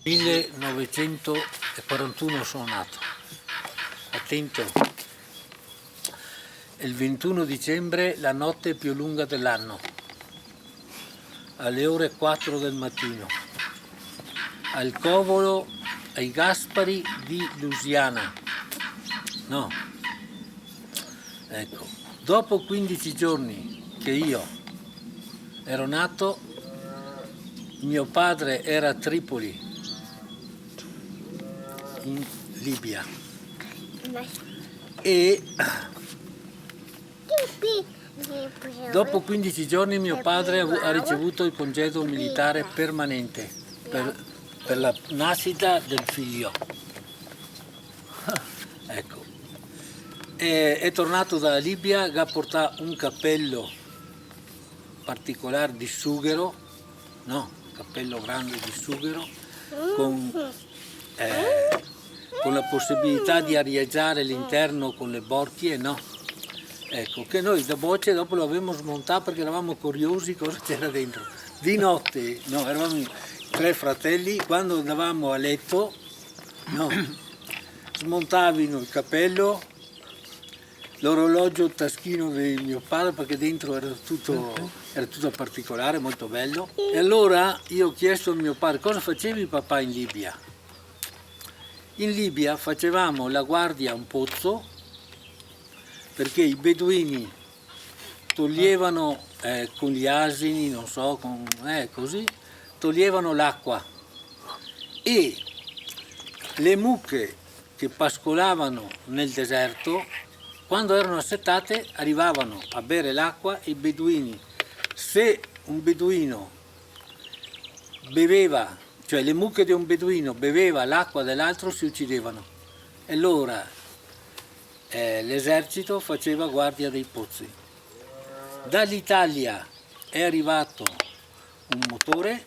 1941 sono nato. Attento. È il 21 dicembre, la notte più lunga dell'anno, alle ore 4 del mattino, al covolo ai Gaspari di Lusiana. No. Ecco, dopo 15 giorni che io ero nato, mio padre era a Tripoli, in Libia, e dopo 15 giorni mio padre ha ricevuto il congedo militare permanente per la nascita del figlio. Ecco. È tornato dalla Libia, ha portato un cappello particolare di sughero, no, cappello grande di sughero, con la possibilità di arieggiare l'interno con le borchie, no? Ecco, che noi da voce dopo lo avevamo smontato perché eravamo curiosi cosa c'era dentro. Di notte, no, eravamo 3 fratelli, quando andavamo a letto, no, smontavano il cappello, l'orologio taschino di mio padre, perché dentro era tutto particolare, molto bello. E allora io ho chiesto a mio padre: cosa facevi papà in Libia? In Libia facevamo la guardia a un pozzo, perché i beduini toglievano con gli asini, non so, così, toglievano l'acqua, e le mucche che pascolavano nel deserto, quando erano assetate, arrivavano a bere l'acqua, e i beduini, se un beduino beveva, cioè le mucche di un beduino beveva l'acqua dell'altro, si uccidevano. E allora l'esercito faceva guardia dei pozzi. Dall'Italia è arrivato un motore,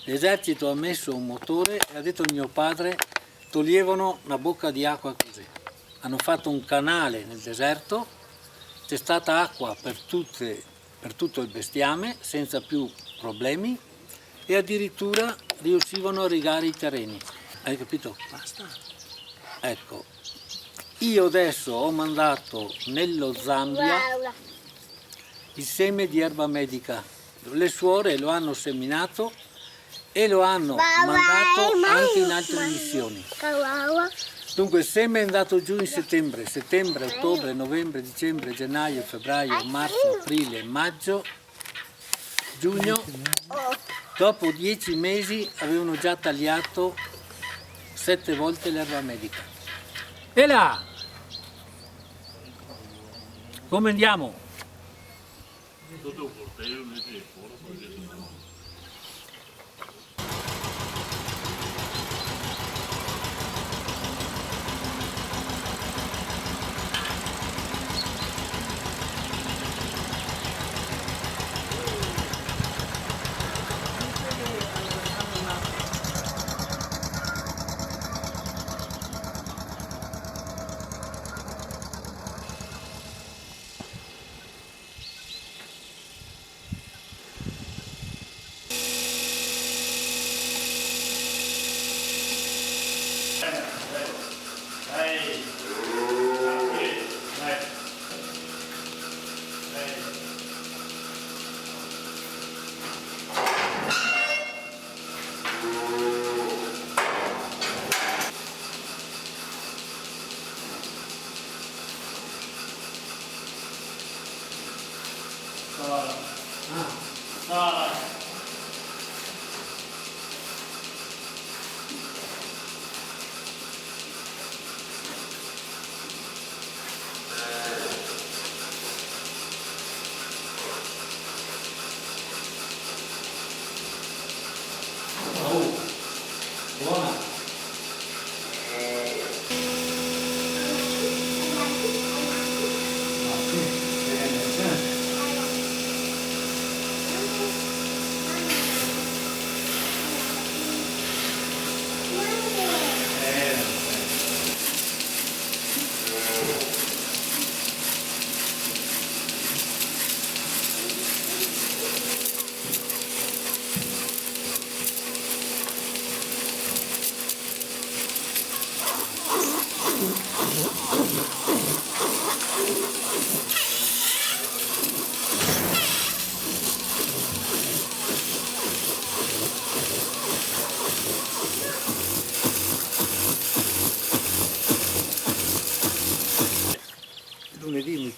l'esercito ha messo un motore e ha detto a mio padre: toglievano una bocca di acqua così. Hanno fatto un canale nel deserto, c'è stata acqua per tutto il bestiame senza più problemi, e addirittura riuscivano a irrigare i terreni. Hai capito? Basta. Ecco, io adesso ho mandato nello Zambia il seme di erba medica. Le suore lo hanno seminato e lo hanno mandato anche in altre missioni. Dunque il seme è andato giù in settembre, ottobre, novembre, dicembre, gennaio, febbraio, marzo, aprile, maggio, giugno. Dopo 10 mesi avevano già tagliato 7 volte l'erba medica. E là! Come andiamo?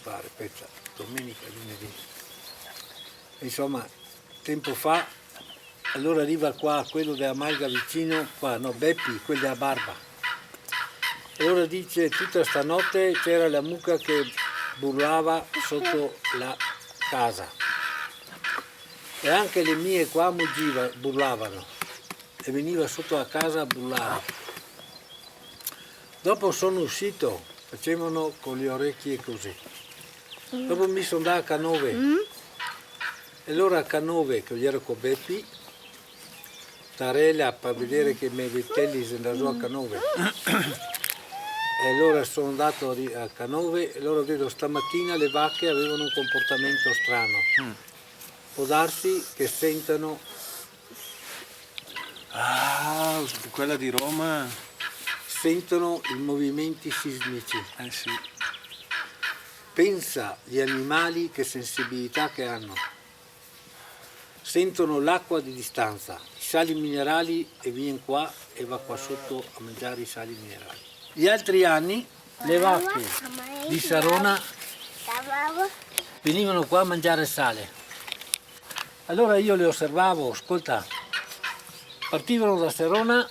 pare, aspetta, domenica, lunedì. Insomma, tempo fa, allora arriva qua quello della Malga vicino, qua, no, Beppi, quello della Barba. E allora dice, tutta stanotte c'era la mucca che burlava sotto la casa. E anche le mie qua burlavano e veniva sotto la casa a burlare. Dopo sono uscito, facevano con le orecchie così. Dopo mi sono andato a Canove. E allora a Canove, che ero con Beppi, Tarella per vedere che i miei vitelli si andavano a Canove. E allora sono andato a Canove e allora vedo stamattina le vacche avevano un comportamento strano. Può darsi che sentano... Ah, quella di Roma? Sentono i movimenti sismici. Sì. Pensa gli animali che sensibilità che hanno. Sentono l'acqua di distanza, i sali minerali e viene qua e va qua sotto a mangiare i sali minerali. Gli altri anni le vacche di Sarona venivano qua a mangiare sale. Allora io le osservavo, ascolta, partivano da Sarona,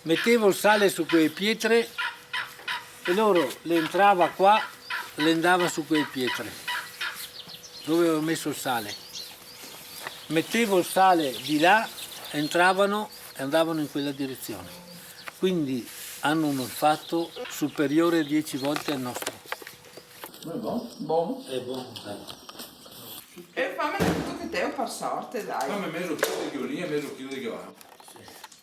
mettevo il sale su quelle pietre e loro le entrava qua, le andava su quelle pietre dove avevo messo il sale. Mettevo il sale di là, entravano e andavano in quella direzione. Quindi hanno un olfatto superiore a 10 volte al nostro. È buono. È buono, E fammi tutto che te per sorte, dai. Come mezzo chilo di chiolini e mezzo chilo di cavallo.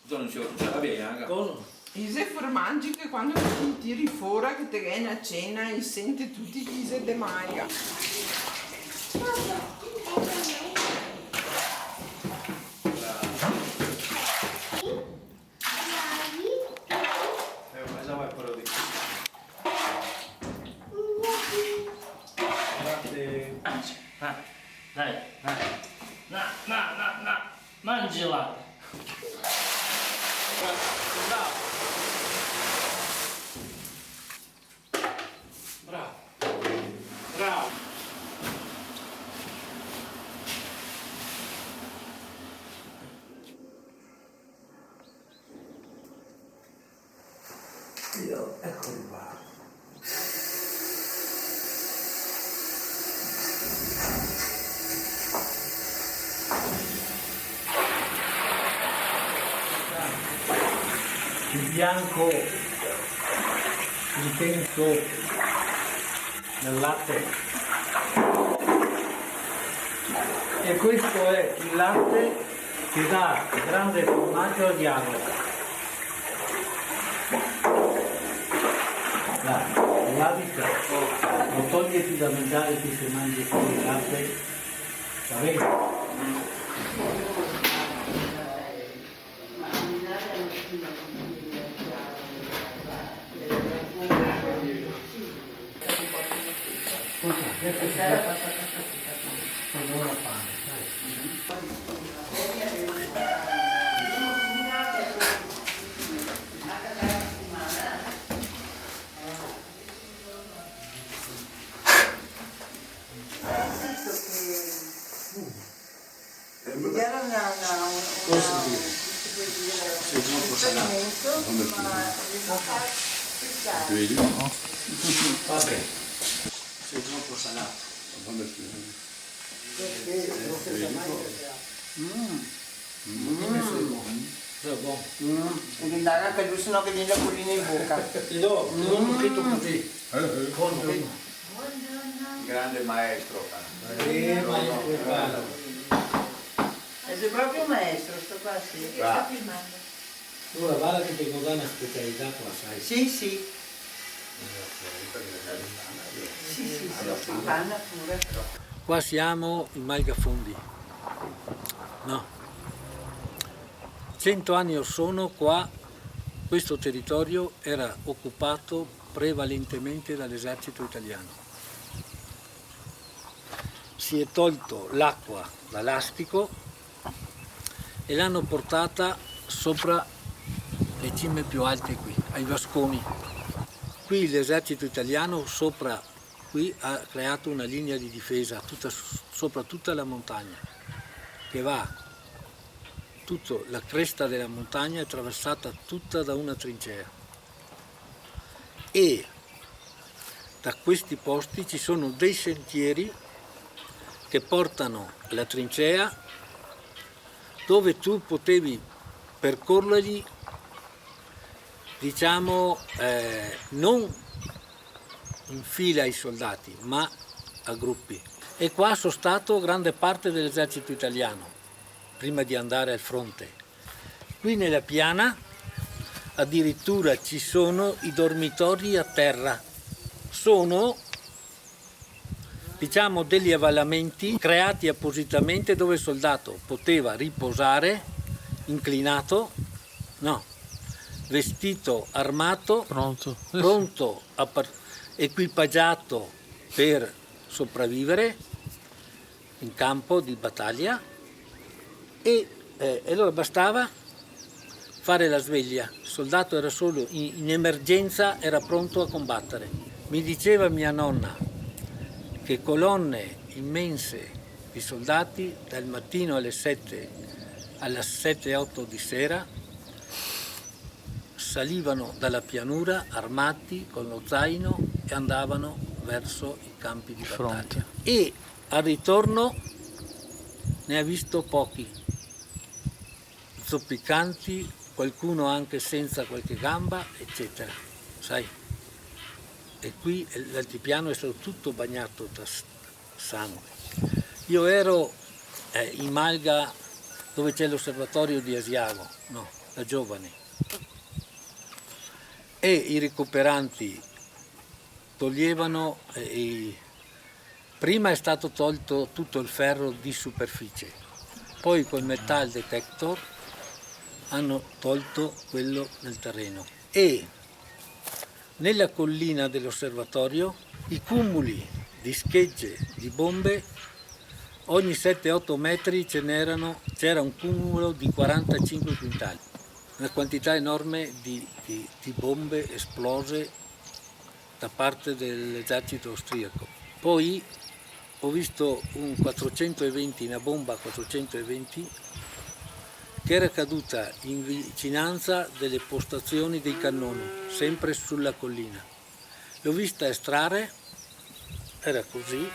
Non ce la vedi, cosa? Ise formangi che quando ti tiri fuori che te viene a cena e senti tutti gli ise de maia. Dai, mangiala. Bravo. Bravo. Io, eccoli qua. Il bianco intenso nel latte e questo è il latte che dà grande formaggio al diavolo. L'abito lo toglieti da mangiare che se mangi il latte, va bene? Vedi? Vabbè, sei troppo salato. È buono. Devi dare anche lui, sennò che viene la collina in bocca. Ti do un pochino così. Grande maestro. E sei proprio un maestro, sto qua, sì. Sta Ora guarda che tengo una specialità qua, sai. Sì, sì. Sì, panna pure. Qua siamo in Malgafondi. No. 100 anni or sono qua, questo territorio era occupato prevalentemente dall'esercito italiano. Si è tolto l'acqua dall'Astico e l'hanno portata sopra le cime più alte qui, ai Vasconi. qui l'esercito italiano sopra qui ha creato una linea di difesa sopra tutta la montagna, che va, la cresta della montagna è attraversata tutta da una trincea. E da questi posti ci sono dei sentieri che portano alla trincea, dove tu potevi percorrerli, diciamo, non in fila ai soldati, ma a gruppi. E qua sono stato grande parte dell'esercito italiano, prima di andare al fronte. Qui nella piana addirittura ci sono i dormitori a terra. Sono, diciamo, degli avvallamenti creati appositamente dove il soldato poteva riposare inclinato, no, vestito, armato, pronto equipaggiato per sopravvivere in campo di battaglia, e allora bastava fare la sveglia. Il soldato era solo in emergenza, era pronto a combattere. Mi diceva mia nonna che colonne immense di soldati dal mattino alle 7-8 di sera salivano dalla pianura armati con lo zaino e andavano verso i campi di battaglia. E al ritorno ne ha visto pochi, zoppicanti, qualcuno anche senza qualche gamba, eccetera, sai? E qui l'altipiano è stato tutto bagnato da sangue. Io ero in Malga, dove c'è l'osservatorio di Asiago, no, da giovane, e i recuperanti toglievano, prima è stato tolto tutto il ferro di superficie, poi col metal detector hanno tolto quello nel terreno, e nella collina dell'osservatorio i cumuli di schegge di bombe, ogni 7-8 metri c'era un cumulo di 45 quintali, una quantità enorme di bombe esplose da parte dell'esercito austriaco. Poi ho visto una bomba 420 che era caduta in vicinanza delle postazioni dei cannoni, sempre sulla collina. L'ho vista estrarre, era così,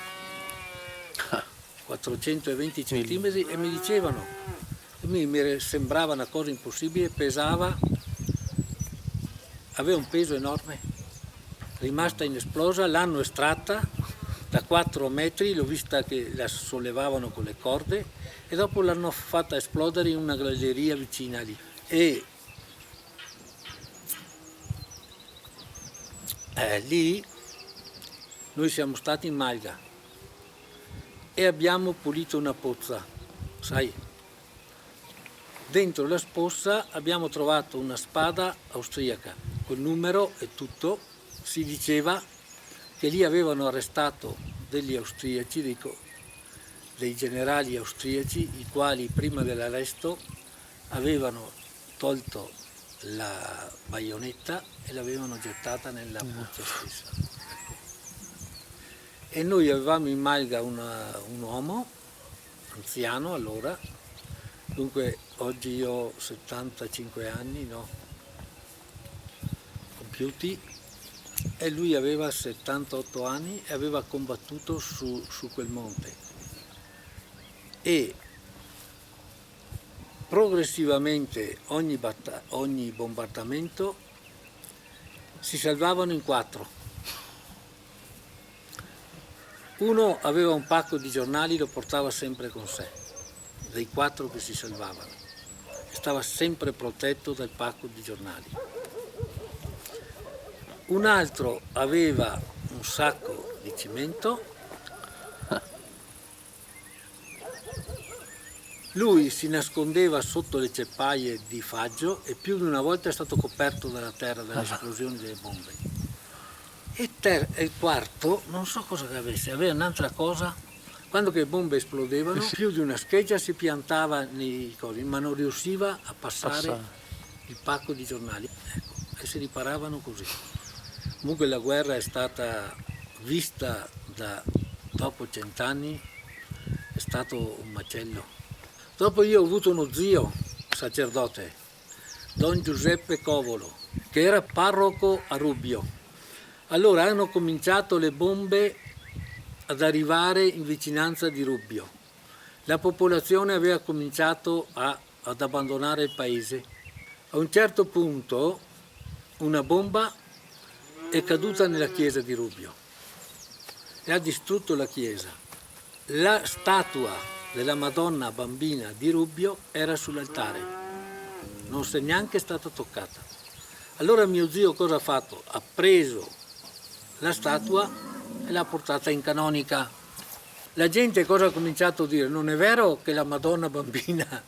420 centimetri, e mi dicevano, mi sembrava una cosa impossibile, aveva un peso enorme, rimasta inesplosa, l'hanno estratta da 4 metri, l'ho vista che la sollevavano con le corde e dopo l'hanno fatta esplodere in una galleria vicina lì. E lì noi siamo stati in Malga e abbiamo pulito una pozza, sai? Dentro la spossa abbiamo trovato una spada austriaca, col numero e tutto. Si diceva che lì avevano arrestato degli austriaci, dei generali austriaci, i quali prima dell'arresto avevano tolto la baionetta e l'avevano gettata nella pozza stessa. E noi avevamo in Malga un uomo, anziano allora, dunque oggi io ho 75 anni, no? Compiuti, e lui aveva 78 anni e aveva combattuto su quel monte. E progressivamente ogni bombardamento si salvavano in 4. Uno aveva un pacco di giornali, lo portava sempre con sé, dei 4 che si salvavano. Stava sempre protetto dal pacco di giornali. Un altro aveva un sacco di cemento. Lui si nascondeva sotto le ceppaie di faggio e più di una volta è stato coperto dalla terra dalle esplosioni delle bombe. E il quarto, non so cosa avesse, aveva un'altra cosa. Quando le bombe esplodevano, più di una scheggia si piantava nei cosi, ma non riusciva a passare il pacco di giornali. Ecco, e si riparavano così. Comunque la guerra è stata vista dopo 100 anni, è stato un macello. Dopo io ho avuto uno zio sacerdote, Don Giuseppe Covolo, che era parroco a Rubbio. Allora hanno cominciato le bombe ad arrivare in vicinanza di Rubbio. La popolazione aveva cominciato ad abbandonare il paese. A un certo punto una bomba è caduta nella chiesa di Rubbio e ha distrutto la chiesa. La statua della Madonna Bambina di Rubbio era sull'altare, non si è neanche stata toccata. Allora mio zio cosa ha fatto? Ha preso la statua e l'ha portata in canonica. La gente cosa ha cominciato a dire? Non è vero che la Madonna Bambina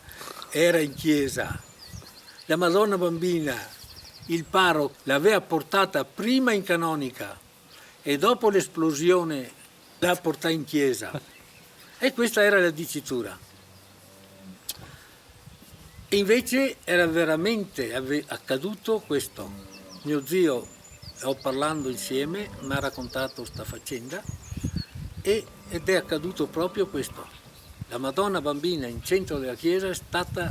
era in chiesa. La Madonna Bambina, il parroco, l'aveva portata prima in canonica e dopo l'esplosione la portò in chiesa. E questa era la dicitura. E invece era veramente accaduto questo. Mio zio, parlando insieme, mi ha raccontato sta faccenda ed è accaduto proprio questo. La Madonna Bambina in centro della chiesa è stata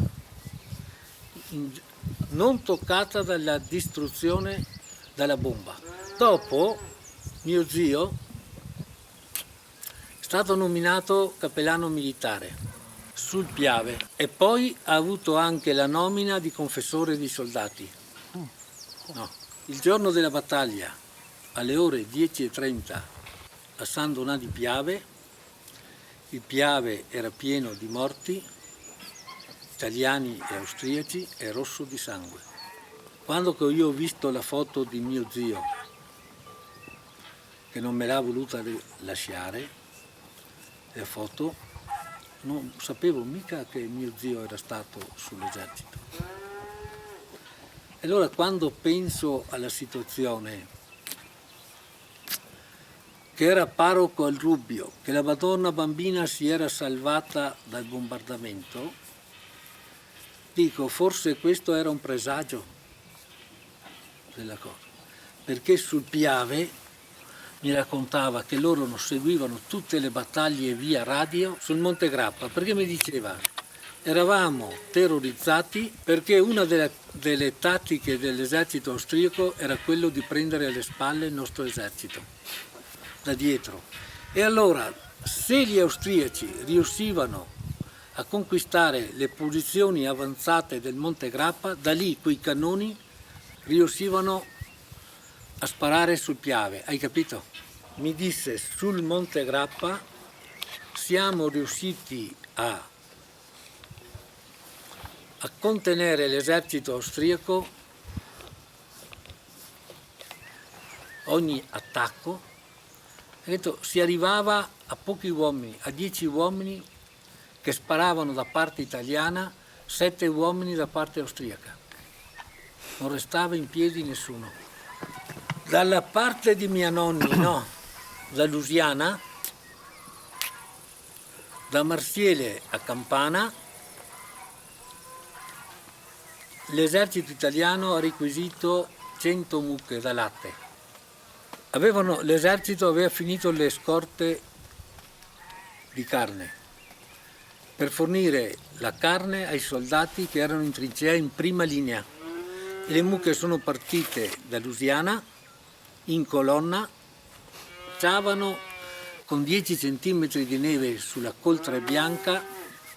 non toccata dalla distruzione dalla bomba. Dopo mio zio è stato nominato cappellano militare sul Piave e poi ha avuto anche la nomina di confessore di soldati. No. Il giorno della battaglia, alle ore 10:30 a San Donà di Piave, il Piave era pieno di morti, italiani e austriaci, e rosso di sangue. Quando io ho visto la foto di mio zio, che non me l'ha voluta lasciare, la foto, non sapevo mica che mio zio era stato sull'esercito. E allora quando penso alla situazione, che era parroco al Rubbio, che la Madonna Bambina si era salvata dal bombardamento, dico forse questo era un presagio della cosa, perché sul Piave mi raccontava che loro non seguivano tutte le battaglie via radio sul Monte Grappa, perché mi diceva eravamo terrorizzati perché una delle tattiche dell'esercito austriaco era quello di prendere alle spalle il nostro esercito da dietro, e allora se gli austriaci riuscivano a conquistare le posizioni avanzate del Monte Grappa, da lì quei cannoni riuscivano a sparare sul Piave, hai capito? Mi disse sul Monte Grappa siamo riusciti a contenere l'esercito austriaco, ogni attacco, ha detto, si arrivava a pochi uomini, a 10 uomini che sparavano da parte italiana, 7 uomini da parte austriaca. Non restava in piedi nessuno. Dalla parte di mia nonni, no, da Lusiana, da Marsiele a Campana, l'esercito italiano ha requisito 100 mucche da latte. L'esercito aveva finito le scorte di carne per fornire la carne ai soldati che erano in trincea in prima linea. E le mucche sono partite da Lusiana in colonna, stavano con 10 centimetri di neve sulla coltre bianca,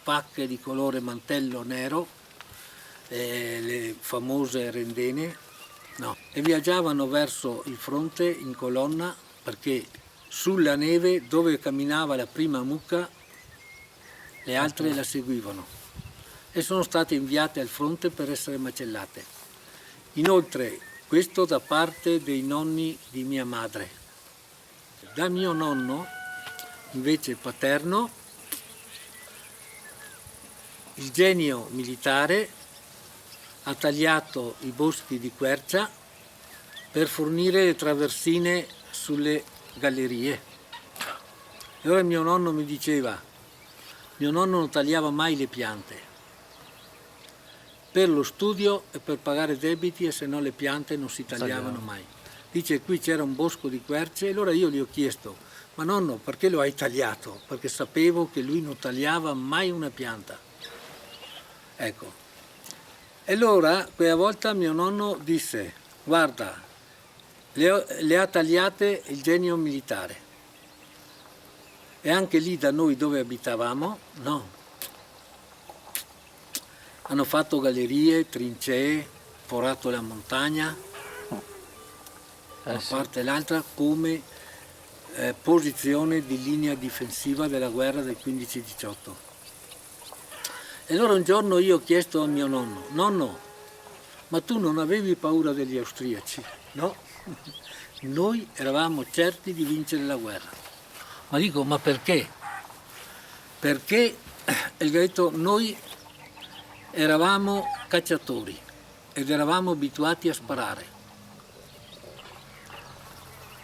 pacche di colore mantello nero, le famose rendene, no, e viaggiavano verso il fronte in colonna perché sulla neve dove camminava la prima mucca le altre la seguivano e sono state inviate al fronte per essere macellate. Inoltre questo da parte dei nonni di mia madre. Da mio nonno invece paterno, il genio militare ha tagliato i boschi di quercia per fornire le traversine sulle gallerie. E ora mio nonno mi diceva, mio nonno non tagliava mai le piante per lo studio e per pagare debiti, e se no le piante non si tagliavano mai. Dice qui c'era un bosco di querce e allora io gli ho chiesto, ma nonno perché lo hai tagliato? Perché sapevo che lui non tagliava mai una pianta. Ecco. E allora quella volta mio nonno disse, guarda, le ha tagliate il genio militare. E anche lì da noi dove abitavamo, no. Hanno fatto gallerie, trincee, forato la montagna, da una parte e l'altra come posizione di linea difensiva della guerra del 15-18. E allora un giorno io ho chiesto a mio nonno, nonno, ma tu non avevi paura degli austriaci? No, noi eravamo certi di vincere la guerra. Ma dico, ma perché? Perché, e gli ho detto, noi eravamo cacciatori ed eravamo abituati a sparare.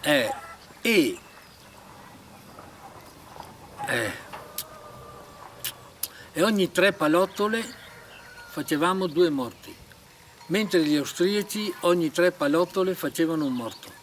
E ogni 3 pallottole facevamo 2 morti, mentre gli austriaci ogni 3 pallottole facevano un morto.